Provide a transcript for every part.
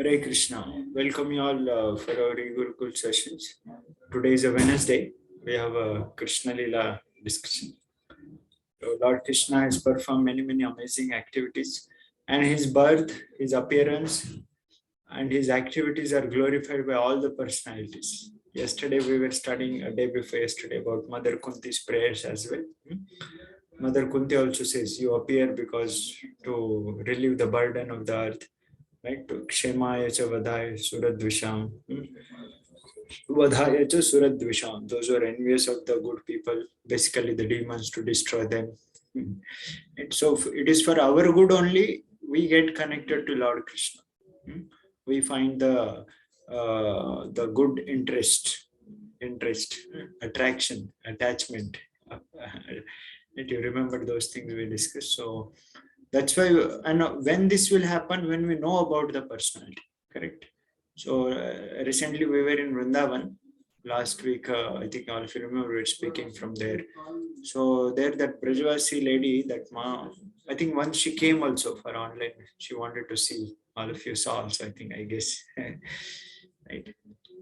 Hare Krishna. Welcome you all for our e-Gurukula sessions. Today is a Wednesday. We have a Krishna Lila discussion. So Lord Krishna has performed many amazing activities, and his birth, his appearance, and his activities are glorified by all the personalities. Yesterday we were studying a day before yesterday about Mother Kunti's prayers as well. Mother Kunti also says, you appear because to relieve the burden of the earth, right? To Kshemaya cha Vadaya Suradvisham. Vadaya cha Suradvisham. Those who are envious of the good people, basically the demons, to destroy them. And so it is for our good only we get connected to Lord Krishna. We find the good interest, attraction, attachment. If you remember those things we discussed. So that's why, and when this will happen, when we know about the personality, correct? So recently we were in Vrindavan last week. I think all of you remember we were speaking from there. So there, that Vrajavasi lady, that ma, I think once she came also for online. She wanted to see. All of you saw also, I think, I guess. Right.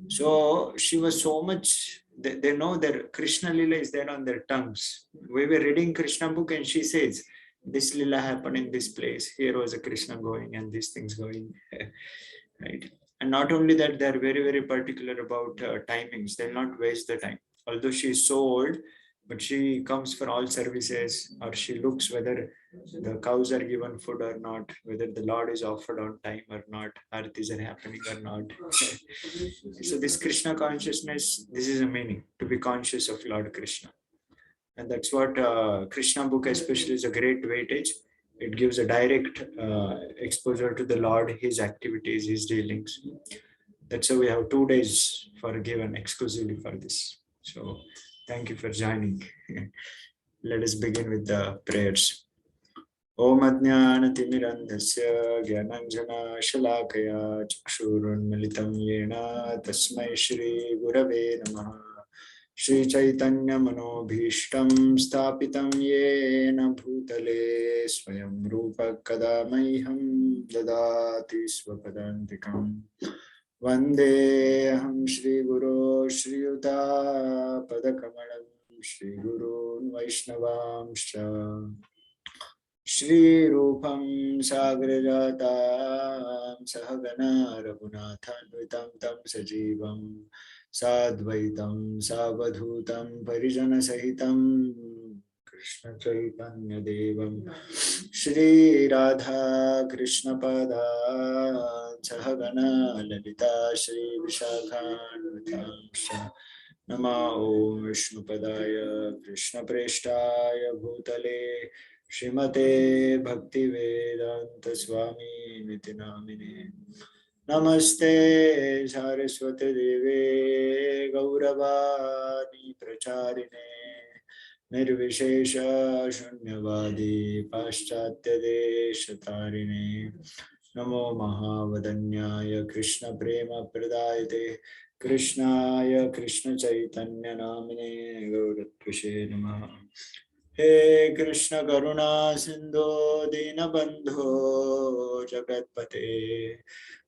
So she was so much. They know that Krishna Lila is there on their tongues. We were reading Krishna book, and she says, "This Lila happened in this place. Here was a Krishna going, and these things going." Right. And not only that, they are very particular about timings. They'll not waste the time. Although she is so old, but she comes for all services, or she looks whether the cows are given food or not, whether the Lord is offered on time or not, artis are happening or not. So this Krishna consciousness, this is a meaning, to be conscious of Lord Krishna. And that's what Krishna book especially is a great weightage. It gives a direct exposure to the Lord, his activities, his dealings. That's why we have 2 days for given exclusively for this. So thank you for joining. Let us begin with the prayers. Om Ajnanatimirandhasya Gyananjana Chakshurunmilitam Yena Tasmai Shri Gurave Namaha. Shri Chaitanya Manobhishtam Stapitam Yena Bhutale Swayam Rupa Kadamaiham Dadati Swapadantikam Vandeham Shri Guru Shri Yuta Padakamalam Shri Gurun Vaishnavamscha Shri Rupam Sagrajatam Sahagana Raghunathanvitam Tam Sajivam Sadvaitam Savadhutam Parijana Sahitam Krishna Chaitanya Devam Shri Radha Krishna Pada Sahagana Lalita Shri Vishakhanvitam Nama Om Vishnu Padaya Krishna Preshtaya Bhutale Shrimate Bhakti Vedanta Swami Niti Namine Namaste Saraswati Deve Gauravani Pracharine Nirvishesha Shunyavadi Paschatya Deshatarine Namo Mahavadanyaya Krishna Prema Pradayate Krishnaya Krishna Chaitanya Namine Gauratvishe Namaha. He Krishna Karuna Sindhu Dinabandho Jagatpate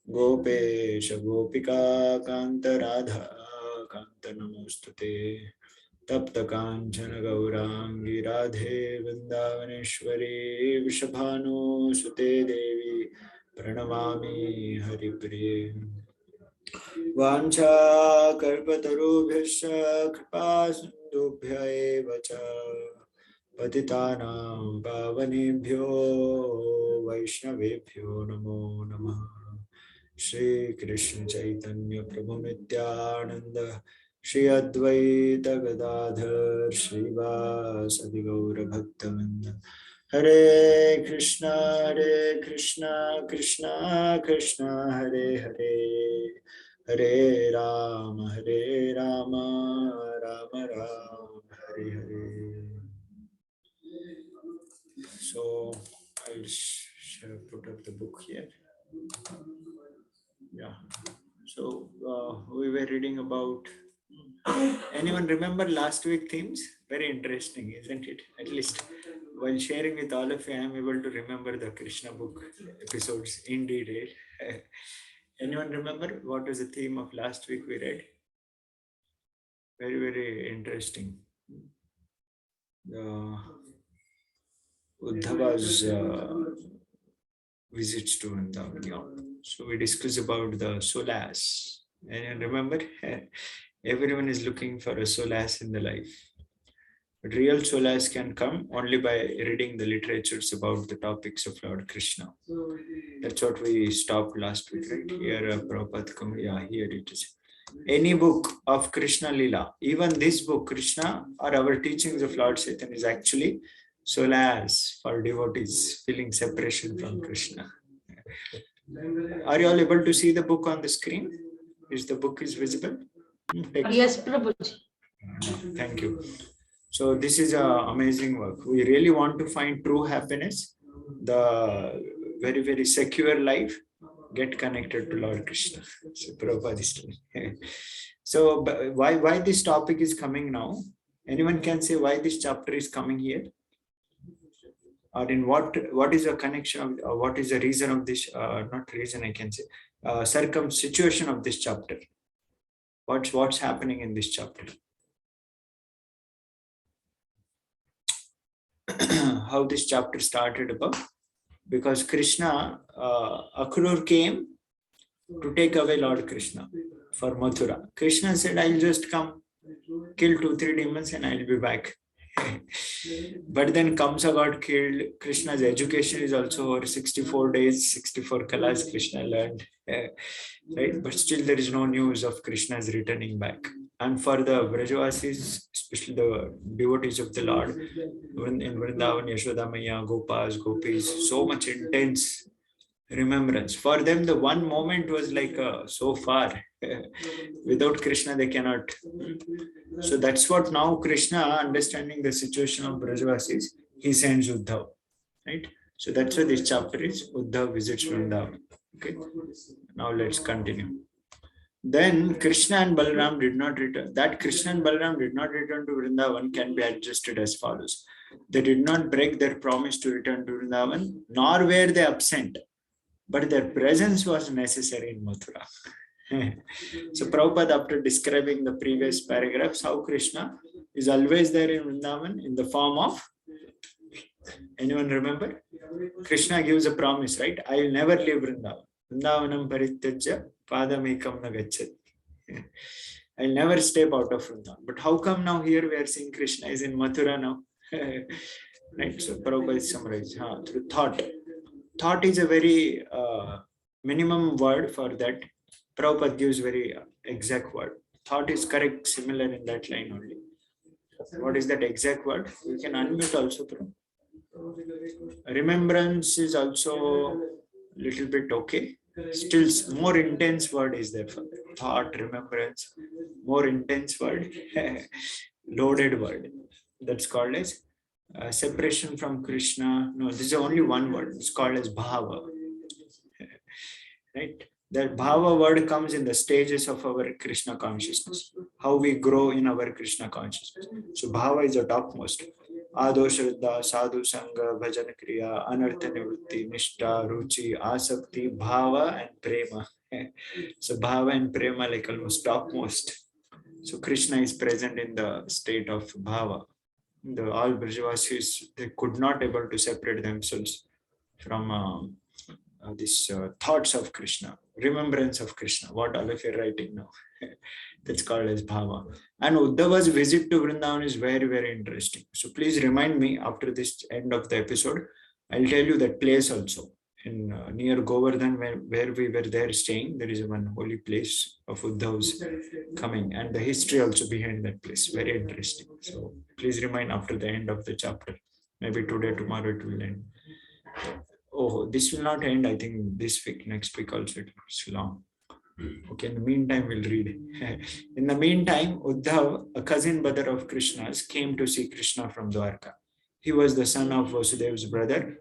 Gopesha Gopika Kanta Radha Kanta Namostute Tapta Kanchana Gaurangi Radhe Vrindavaneshwari Vishabhanu Sute Devi Pranamami Haripriye Vancha Kalpatarubhyascha Kripa Sindhubhya eva cha Patitanam Pavanebhyo Vaishnavebhyo Namo Namaha. Shri Krishna Chaitanya Prabhu Nityananda Shri Advaita Gadadhar Shri Vasadi Gaura Bhaktavinda. Hare Krishna Krishna Krishna Hare Hare Hare Rama Rama Rama Hare Hare. So I'll put up the book here. Yeah. So we were reading about. Anyone remember last week themes? Very interesting, isn't it? At least while sharing with all of you, I am able to remember the Krishna book episodes in detail. Anyone remember what was the theme of last week we read? Very, very interesting. Uddhava's visits to Vrindavan. Yeah. So we discussed about the solace. And remember, everyone is looking for a solace in the life. But real solace can come only by reading the literatures about the topics of Lord Krishna. That's what we stopped last week, right? Here, Prabhupada, yeah, here it is. Any book of Krishna Lila, even this book, Krishna, or our teachings of Lord Chaitanya is actually solace for devotees feeling separation from Krishna. Are you all able to see the book on the screen? Is the book is visible? Yes, Prabhuji. Thank you. So this is an amazing work. We really want to find true happiness, the very, very secure life, get connected to Lord Krishna. So Prabhupada is telling. So why this topic is coming now? Anyone can say why this chapter is coming here? Or in what is the connection of, what is the reason of this, not reason I can say, situation of this chapter? What's happening in this chapter? How this chapter started about? Because Krishna, Akrur came to take away Lord Krishna for Mathura. Krishna said, I'll just come, kill 2-3 demons and I'll be back. But then Kamsa got killed. Krishna's education is also over 64 days, 64 kalas Krishna learned. Right? But still there is no news of Krishna's returning back. And for the Vrajavasis, especially the devotees of the Lord, in Vrindavan, Yashoda Maya, Gopas, Gopis, so much intense remembrance. For them, the one moment was like so far. Without Krishna, they cannot. So that's what now Krishna, understanding the situation of Vrajavasis, he sends Uddhav. Right? So that's why this chapter is Uddhav visits Vrindavan. Okay. Now let's continue. Then Krishna and Balaram did not return. That Krishna and Balaram did not return to Vrindavan can be adjusted as follows. They did not break their promise to return to Vrindavan, nor were they absent, but their presence was necessary in Mathura. So Prabhupada, after describing the previous paragraphs, how Krishna is always there in Vrindavan in the form of, anyone remember? Krishna gives a promise, right? I will never leave Vrindavan. Vrindavanam parityajya padamekam na gacchati. I'll never step out of Vrindavan. But how come now here we are seeing Krishna is in Mathura now? Right? So Prabhupada is summarized through thought. Thought is a very minimum word for that. Prabhupada gives very exact word. Thought is correct, similar in that line only. What is that exact word? You can unmute also, Prabhupada. Remembrance is also a little bit okay. Still more intense word is there for that. Thought, remembrance, more intense word, loaded word. That's called as separation from Krishna. No, this is only one word. It's called as bhava. Right? That bhava word comes in the stages of our Krishna consciousness. How we grow in our Krishna consciousness. So bhava is the topmost. Ado Shraddha, Sadhu Sangha, Bhajan Kriya, Anartha Nivritti, Nishta, Ruchi, Asakti, Bhava and Prema. So Bhava and Prema like almost topmost. So Krishna is present in the state of Bhava. All Vrajavasis, they could not able to separate themselves from these thoughts of Krishna, remembrance of Krishna, what all of you are writing now. That's called as Bhava. And Uddhava's visit to Vrindavan is very, very interesting. So please remind me after this end of the episode, I'll tell you that place also. In near Govardhan, where we were there staying, there is one holy place of Uddhav's coming, and the history also behind that place. Very interesting. So please remind after the end of the chapter. Maybe today, tomorrow it will end. Oh, this will not end. I think this week, next week also it's long. Okay, in the meantime, we'll read. In the meantime, Uddhav, a cousin brother of Krishna's, came to see Krishna from Dwarka. He was the son of Vasudev's brother.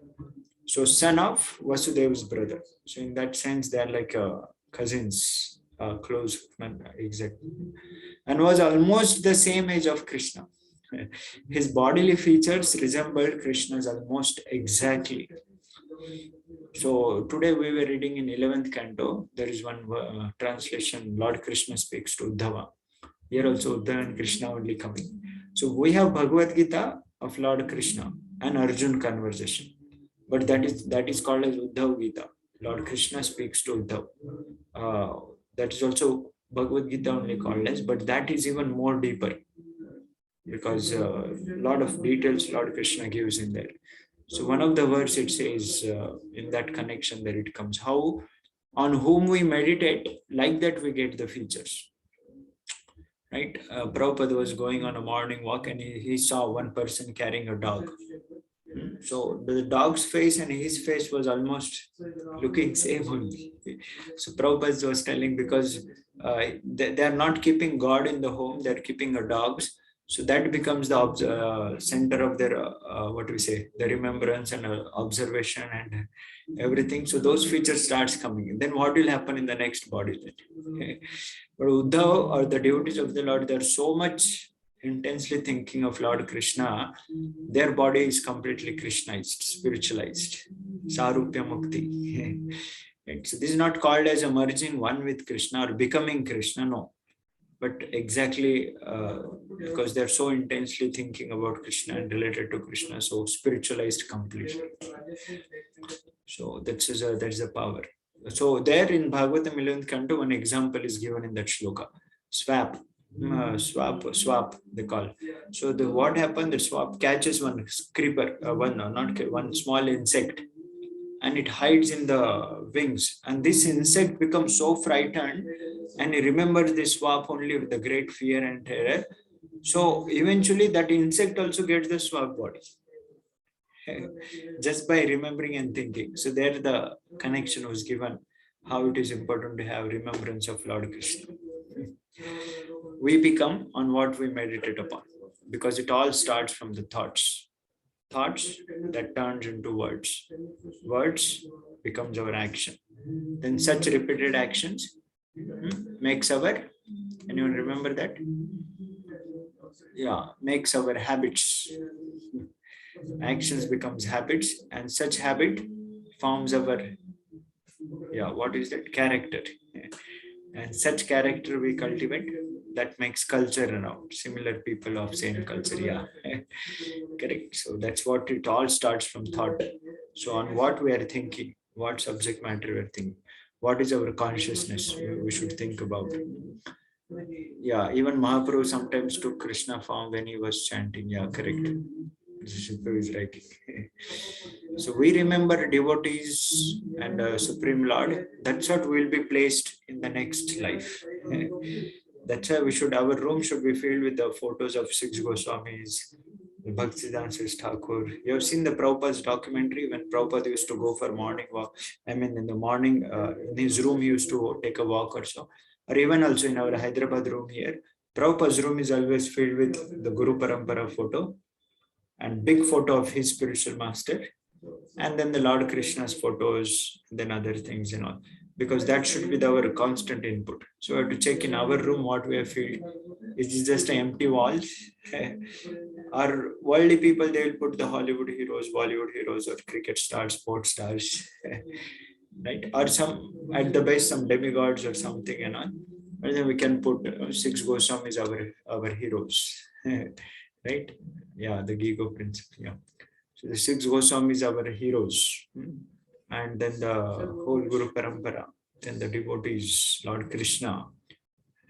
So, son of Vasudev's brother. So, in that sense, they are like cousins, close, exactly. And was almost the same age of Krishna. His bodily features resembled Krishna's almost exactly. So today we were reading in 11th canto. There is one translation. Lord Krishna speaks to Uddhava. Here also Uddhava and Krishna only coming. So we have Bhagavad Gita of Lord Krishna and Arjun conversation, but that is called as Uddhav Gita. Lord Krishna speaks to Uddhav. That is also Bhagavad Gita only called as, but that is even more deeper because a lot of details Lord Krishna gives in there. So one of the verse it says in that connection that it comes, how on whom we meditate, like that we get the features. Right? Prabhupada was going on a morning walk and he saw one person carrying a dog. So the dog's face and his face was almost looking same only. So Prabhupada was telling because they are not keeping God in the home, they're keeping a dogs. So that becomes the center of their, what do we say, the remembrance and observation and everything. So those features starts coming. And then what will happen in the next body? Okay. But Uddhav or the devotees of the Lord, they're so much intensely thinking of Lord Krishna, their body is completely Krishnized, spiritualized. Sarupya Mukti. And so this is not called as a merging one with Krishna or becoming Krishna, no. But exactly because they're so intensely thinking about Krishna and related to Krishna, so spiritualized completely. So that's the power. So there in Bhagavatam 11th canto, one example is given in that shloka. Swap, they call. So what happened? The swap catches one creeper, one small insect, and it hides in the wings. And this insect becomes so frightened, and he remembers this swap only with the great fear and terror. So eventually, that insect also gets the swap body. Just by remembering and thinking. So there the connection was given, how it is important to have remembrance of Lord Krishna. We become on what we meditate upon, because it all starts from the thoughts that turns into words becomes our action, then such repeated actions makes our, anyone remember that? Yeah, makes our habits. Actions becomes habits, and such habit forms our, what is that? Character. And such character we cultivate, that makes culture around, similar people of same culture. Correct. So that's what it all starts from thought. So on what we are thinking, what subject matter we are thinking, what is our consciousness we should think about. Even Mahaprabhu sometimes took Krishna form when he was chanting. Correct. Shilpa is writing. So we remember devotees and Supreme Lord. That's what will be placed in the next life. That's why our room should be filled with the photos of six Goswamis, Bhaktisiddhanta Thakur. You have seen the Prabhupada's documentary when Prabhupada used to go for morning walk. I mean, in the morning, in his room, he used to take a walk or so. Or even also in our Hyderabad room here, Prabhupada's room is always filled with the Guru Parampara photo and big photo of his spiritual master, and then the Lord Krishna's photos, then other things and all, because that should be our constant input. So we have to check in our room what we have filled. Is it just an empty walls? Our worldly people, they will put the Hollywood heroes, Bollywood heroes, or cricket stars, sports stars, right? Or some, at the best, some demigods or something and all. And then we can put six Goswamis our heroes, right? The Gigo principle. So the six Goswamis are our heroes, and then the whole Guru Parampara, then the devotees, Lord Krishna,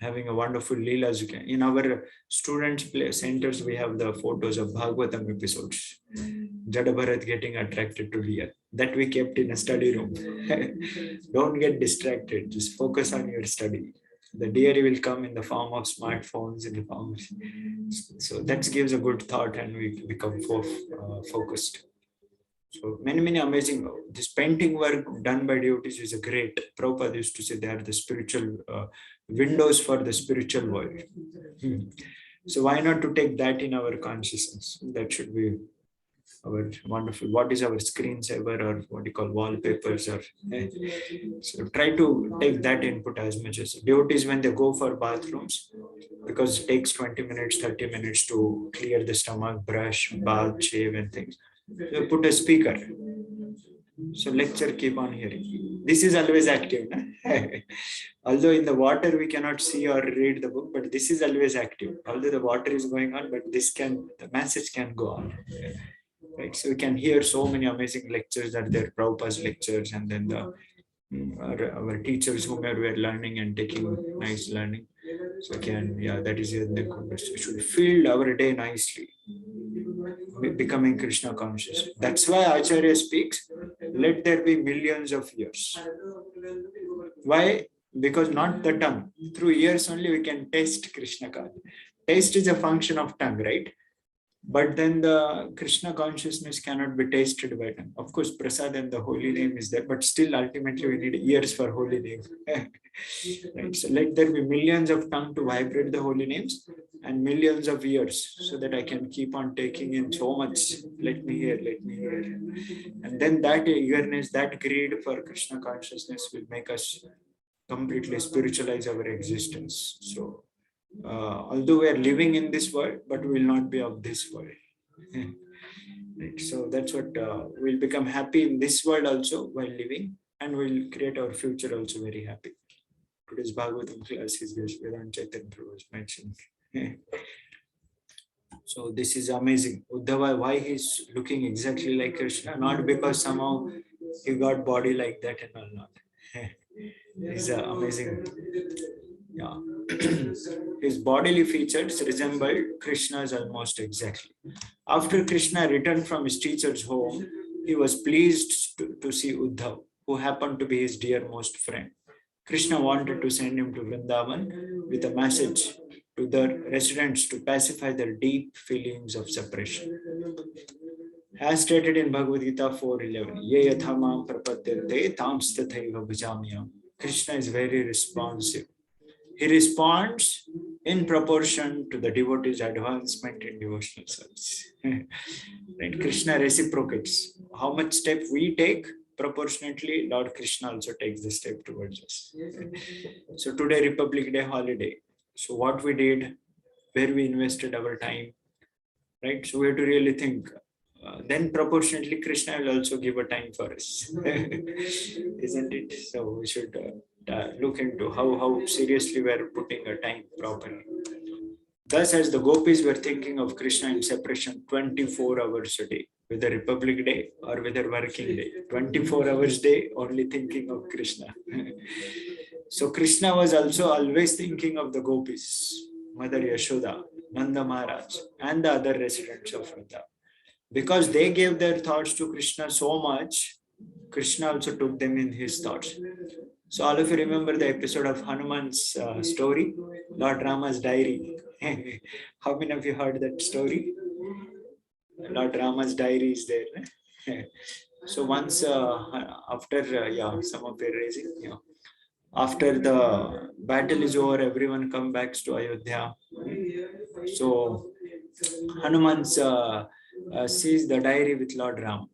having a wonderful Leelas. In our students' play centers, we have the photos of Bhagavatam episodes. Jada Bharat getting attracted to Leela. That we kept in a study room. Don't get distracted. Just focus on your study. The deity will come in the form of smartphones, in the form of, so that gives a good thought, and we become focused. So many amazing, this painting work done by devotees is a great. Prabhupada used to say they are the spiritual windows for the spiritual world. So why not to take that in our consciousness? That should be our wonderful, what is our screensaver, or what you call wallpapers, or so try to take that input as much as devotees when they go for bathrooms, because it takes 20 minutes 30 minutes to clear the stomach, brush, bath, shave and things. They put a speaker, So lecture, keep on hearing. This is always active. Na? Although in the water we cannot see or read the book, but this is always active. Although the water is going on, but the message can go on. Right. So we can hear so many amazing lectures that there, Prabhupada's lectures, and then our teachers whom we are learning and taking nice learning. So that is the conversation. We should fill our day nicely, becoming Krishna conscious. That's why Acharya speaks, let there be millions of years. Why? Because not the tongue. Through ears only we can taste Krishna consciousness. Taste is a function of tongue, right? But then the Krishna consciousness cannot be tasted by tongue. Of course, Prasad and the holy name is there, but still ultimately we need ears for holy name. Right? So let there be millions of tongue to vibrate the holy names and millions of ears so that I can keep on taking in so much. Let me hear, let me hear. And then that eagerness, that greed for Krishna consciousness will make us completely spiritualize our existence. So although we are living in this world, but we will not be of this world. Right. So that's what we'll become happy in this world also while living, and we'll create our future also very happy. Today's Bhagavatam class is Vedant Chaitanya Prabhu was mentioned. So this is amazing. Uddhava, why he's looking exactly like Krishna? Not because somehow he got body like that and all not. He's amazing. Yeah. His bodily features resemble Krishna's almost exactly. After Krishna returned from his teacher's home, he was pleased to see Uddhav, who happened to be his dearmost friend. Krishna wanted to send him to Vrindavan with a message to the residents to pacify their deep feelings of separation. As stated in Bhagavad Gita 4:11, Ye yathamam prapadyante tamstathaiva bhajamyam. Krishna is very responsive. He responds in proportion to the devotee's advancement in devotional service. Right? Krishna reciprocates. How much step we take, proportionately, Lord Krishna also takes the step towards us. So today, Republic Day holiday. So what we did, where we invested our time, right? So we have to really think. Then proportionately, Krishna will also give a time for us, isn't it? So we should look into how seriously we are putting a time properly. Thus, as the gopis were thinking of Krishna in separation 24 hours a day, whether Republic Day or whether working day, 24 hours day, only thinking of Krishna. So Krishna was also always thinking of the gopis, Mother Yashoda, Nanda Maharaj, and the other residents of Vrindavan. Because they gave their thoughts to Krishna so much, Krishna also took them in his thoughts. So all of you remember the episode of Hanuman's story, Lord Rama's diary. How many of you heard that story? Lord Rama's diary is there. So once after, some of you are raising, after the battle is over, everyone come back to Ayodhya. So Hanuman sees the diary with Lord Ram.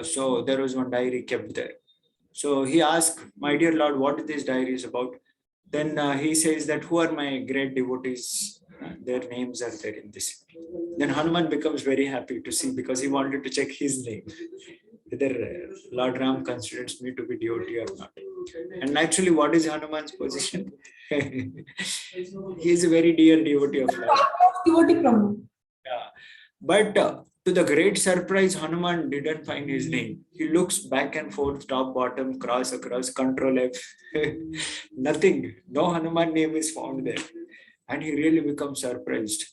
So there was one diary kept there. So he asked, my dear Lord, what this diary is about? Then he says that who are my great devotees? Their names are there in this. Then Hanuman becomes very happy to see because he wanted to check his name, whether Lord Ram considers me to be devotee or not. And actually, what is Hanuman's position? He is a very dear devotee of Lord. Yeah. But to the great surprise, Hanuman didn't find his name. He looks back and forth, top, bottom, cross, across, control F. Nothing. No Hanuman name is found there. And he really becomes surprised.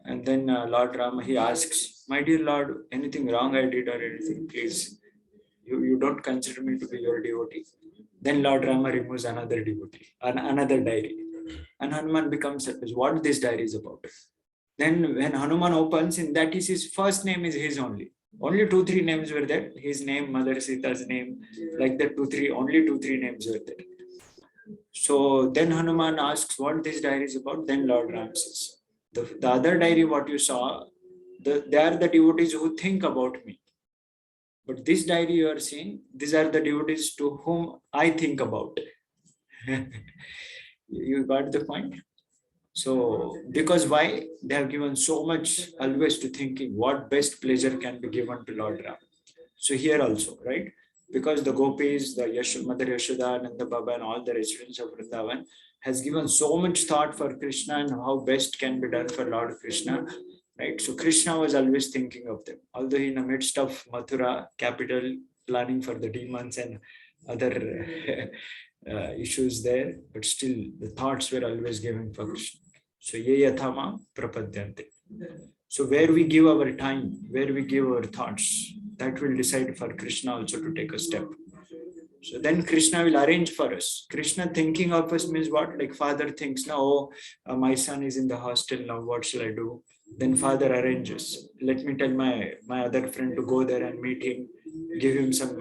And then Lord Rama, he asks, my dear Lord, anything wrong I did or anything, please. You don't consider me to be your devotee. Then Lord Rama removes another devotee, another diary. And Hanuman becomes surprised. What this diary is about? Then when Hanuman opens, in that is his first name is his only. Only 2-3 names were there. His name, Mother Sita's name, like that, only 2-3 names were there. So then Hanuman asks what this diary is about. Then Lord Ram says, the other diary, what you saw, they are the devotees who think about me. But this diary you are seeing, these are the devotees to whom I think about. You got the point? So, because why? They have given so much always to thinking what best pleasure can be given to Lord Ram. So here also, right? because the gopis, the Mother Yashoda, Nanda Baba, and all the residents of Vrindavan has given so much thought for Krishna and how best can be done for Lord Krishna. Right. So Krishna was always thinking of them. Although in the midst of Mathura, capital, planning for the demons and other issues there, but still the thoughts were always given for Krishna. So ye yathama prapadyante. So where we give our time, where we give our thoughts, that will decide for Krishna also to take a step. So then Krishna will arrange for us. Krishna thinking of us means what? Like father thinks, now, oh, my son is in the hostel now, what shall I do? Then father arranges. Let me tell my other friend to go there and meet him, give him some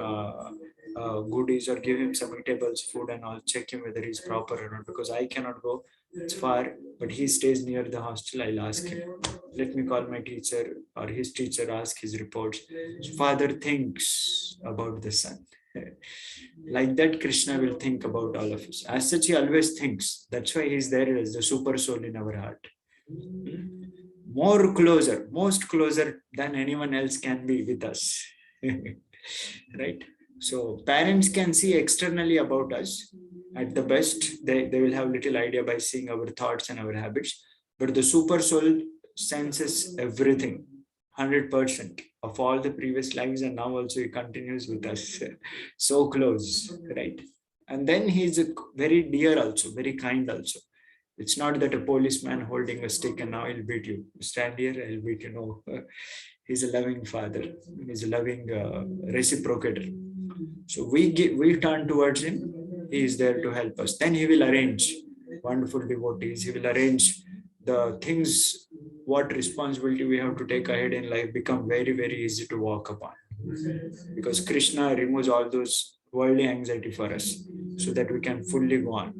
goodies or give him some eatables, food and all, check him whether he's proper or not, because I cannot go, it's far, but he stays near the hostel, I'll ask him. Let me call my teacher or his teacher, ask his reports. So father thinks about the son. Like that, Krishna will think about all of us. As such, he always thinks. That's why he's there as the super soul in our heart. More closer, most closer than anyone else can be with us. Right? So parents can see externally about us. At the best, they will have little idea by seeing our thoughts and our habits. But the super soul senses everything, 100% of all the previous lives, and now also he continues with us. So close, right? And then he's very dear also, very kind also. It's not that a policeman holding a stick and now he'll beat you. Stand here, I'll beat you. No, he's a loving father. He's a loving reciprocator. So we turn towards him. He is there to help us. Then he will arrange wonderful devotees. He will arrange the things, what responsibility we have to take ahead in life become very, very easy to walk upon. Because Krishna removes all those worldly anxiety for us so that we can fully go on.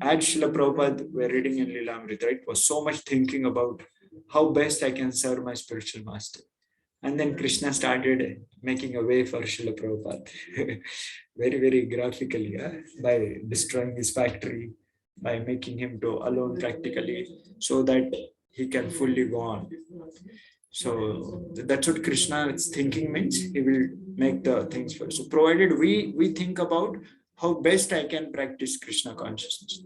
At Srila Prabhupada, we're reading in Lilamrita, right, was so much thinking about how best I can serve my spiritual master. And then Krishna started making a way for Srila Prabhupada. Very, very graphically, by destroying his factory, by making him to alone practically, so that he can fully go on. So that's what Krishna's thinking means. He will make the things first. So provided we think about how best I can practice Krishna consciousness.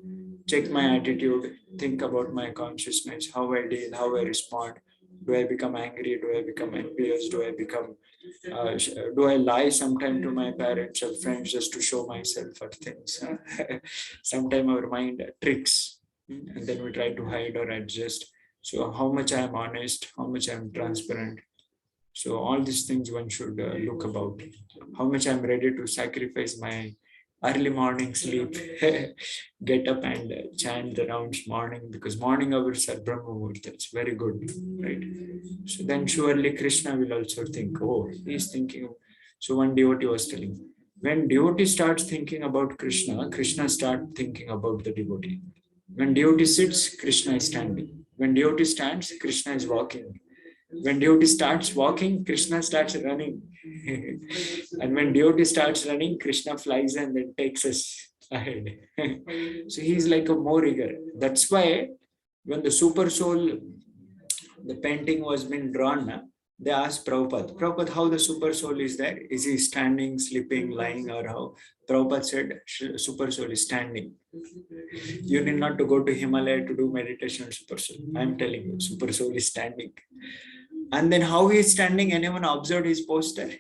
Check my attitude, think about my consciousness, how I deal, how I respond. Do I become angry? Do I become envious? Do I become, do I lie sometime to my parents or friends just to show myself or things? Sometimes our mind tricks and then we try to hide or adjust. So how much I am honest, how much I am transparent. So all these things one should look about. How much I am ready to sacrifice my early morning sleep, get up and chant the rounds morning, because morning hours are Brahma Muhurta. It's very good, right? So then surely Krishna will also think, oh, he's thinking. So one devotee was telling, when devotee starts thinking about Krishna, Krishna starts thinking about the devotee. When devotee sits, Krishna is standing. When devotee stands, Krishna is walking. When devotee starts walking, Krishna starts running. And when devotee starts running, Krishna flies and then takes us ahead. So he's like a more eager. That's why when the super soul, the painting was being drawn, they asked Prabhupada, how the super soul is there? Is he standing, sleeping, lying, or how? Prabhupada said, super soul is standing. You need not to go to Himalaya to do meditation on super soul. I'm telling you, super soul is standing. And then how he is standing, anyone observed his posture?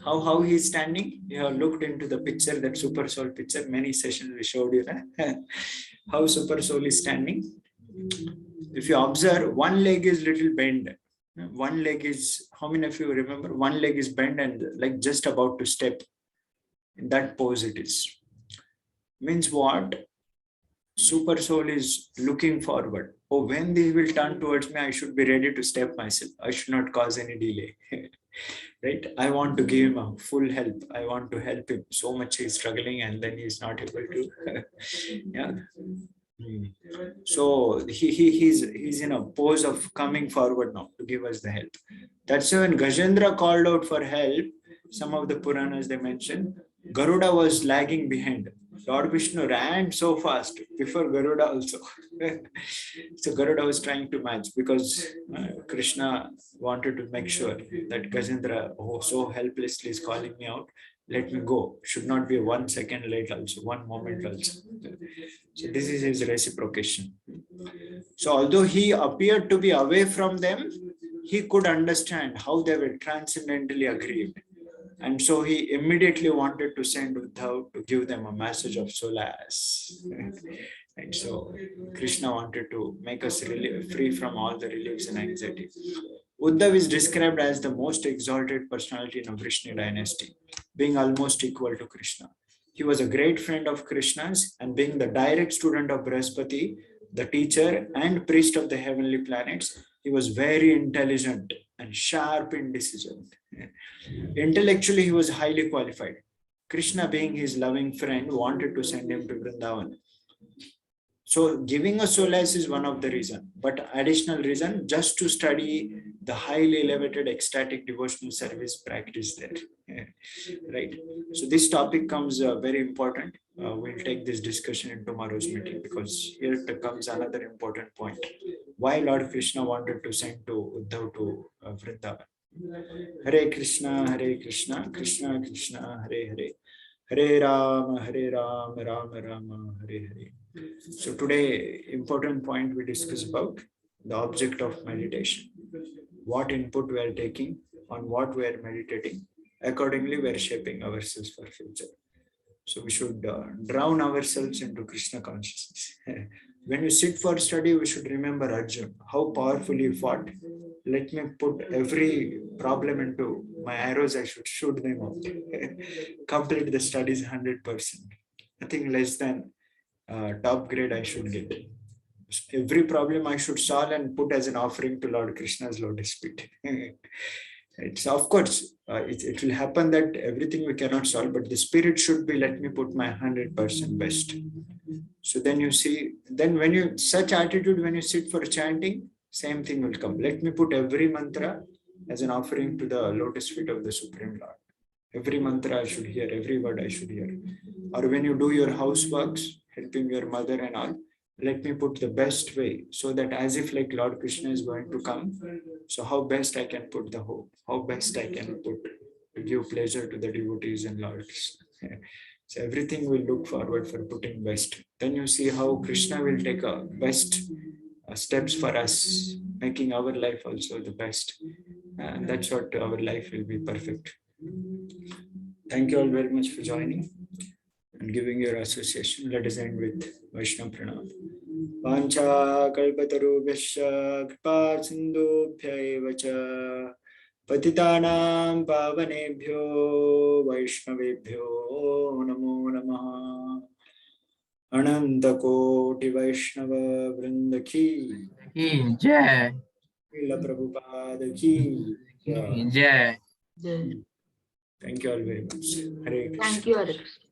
How he is standing? You have looked into the picture, that super soul picture, many sessions we showed you. How super soul is standing. If you observe, one leg is little bent. One leg is, how many of you remember? One leg is bent and like just about to step. In that pose it is. Means what? Super soul is looking forward. Oh, when they will turn towards me, I should be ready to step myself. I should not cause any delay. Right? I want to give him a full help. I want to help him. So much he's struggling and then he's not able to. Yeah. So he's in a pose of coming forward now to give us the help. That's when Gajendra called out for help. Some of the Puranas they mentioned, Garuda was lagging behind. Lord Vishnu ran so fast before Garuda also. So Garuda was trying to match because Krishna wanted to make sure that Gajendra, oh, so helplessly is calling me out. Let me go. Should not be 1 second late also, 1 moment also. So this is his reciprocation. So although he appeared to be away from them, he could understand how they were transcendently aggrieved. And so he immediately wanted to send Uddhav to give them a message of solace. And so Krishna wanted to make us free from all the reliefs and anxiety. Uddhav is described as the most exalted personality in the Vrishni dynasty, being almost equal to Krishna. He was a great friend of Krishna's, and being the direct student of Brihaspati, the teacher and priest of the heavenly planets, he was very intelligent and sharp in decision. Intellectually, he was highly qualified. Krishna, being his loving friend, wanted to send him to Vrindavan. So giving a solace is one of the reasons, but additional reason just to study the highly elevated ecstatic devotional service practice there. Right. So this topic comes very important. We'll take this discussion in tomorrow's meeting, because here comes another important point. Why Lord Krishna wanted to send to Uddhav to Vrindavan. Hare Krishna, Krishna Krishna, Hare Hare. Hare Rama, Rama Rama, Hare Hare. So today, important point we discuss about the object of meditation. What input we are taking, on what we are meditating. Accordingly, we are shaping ourselves for future. So we should drown ourselves into Krishna consciousness. When we sit for study, we should remember Arjuna, how powerfully he fought. Let me put every problem into my arrows, I should shoot them out. Complete the studies 100%. Nothing less than top grade I should get. Every problem I should solve and put as an offering to Lord Krishna's lotus feet. It's of course, it will happen that everything we cannot solve, but the spirit should be, let me put my 100% best. So then you see, then when you, such attitude, when you sit for chanting, same thing will come. Let me put every mantra as an offering to the lotus feet of the Supreme Lord. Every mantra I should hear, every word I should hear. Or when you do your houseworks, helping your mother and all, let me put the best way, so that as if like Lord Krishna is going to come. So how best I can put the hope, how best I can put to give pleasure to the devotees and Lord Krishna. So everything will look forward for putting best. Then you see how Krishna will take a best steps for us, making our life also the best. And that's what our life will be perfect. Thank you all very much for joining and giving your association. Let us end with Vaishnava Pranam. Vancha kalpatarubhyasya kripa sindhubhya vacha patitanam pavanebhyo vaishnavebhyo namo namaha. Ananta Koti Vaishnava Vrinda ki Jai. Srila Prabhupada ki Jai. Jai. Thank you all very much. Hare Krishna. Thank you, Hare Krishna.